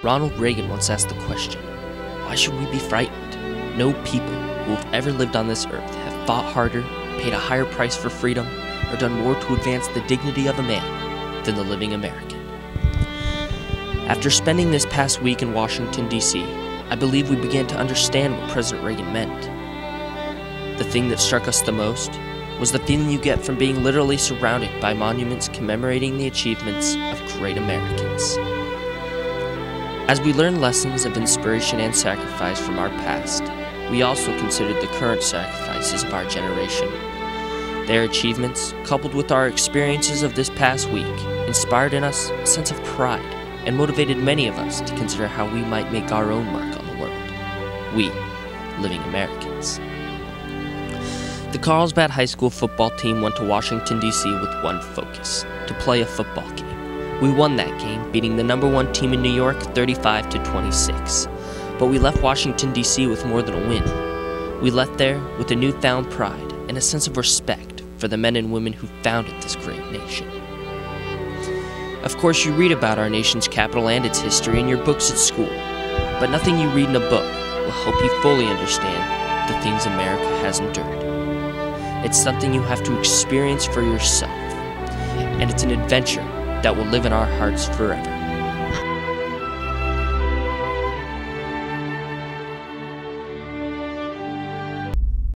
Ronald Reagan once asked the question, why should we be frightened? No people who have ever lived on this earth have fought harder, paid a higher price for freedom, or done more to advance the dignity of a man than the living American. After spending this past week in Washington, D.C., I believe we began to understand what President Reagan meant. The thing that struck us the most was the feeling you get from being literally surrounded by monuments commemorating the achievements of great Americans. As we learn lessons of inspiration and sacrifice from our past, we also considered the current sacrifices of our generation. Their achievements, coupled with our experiences of this past week, inspired in us a sense of pride and motivated many of us to consider how we might make our own mark on the world. We, living Americans. The Carlsbad High School football team went to Washington, D.C. with one focus: to play a football game. We won that game, beating the #1 team in New York 35-26. But we left Washington, D.C. with more than a win. We left there with a newfound pride and a sense of respect for the men and women who founded this great nation. Of course, you read about our nation's capital and its history in your books at school, but nothing you read in a book will help you fully understand the things America has endured. It's something you have to experience for yourself, and it's an adventure that will live in our hearts forever.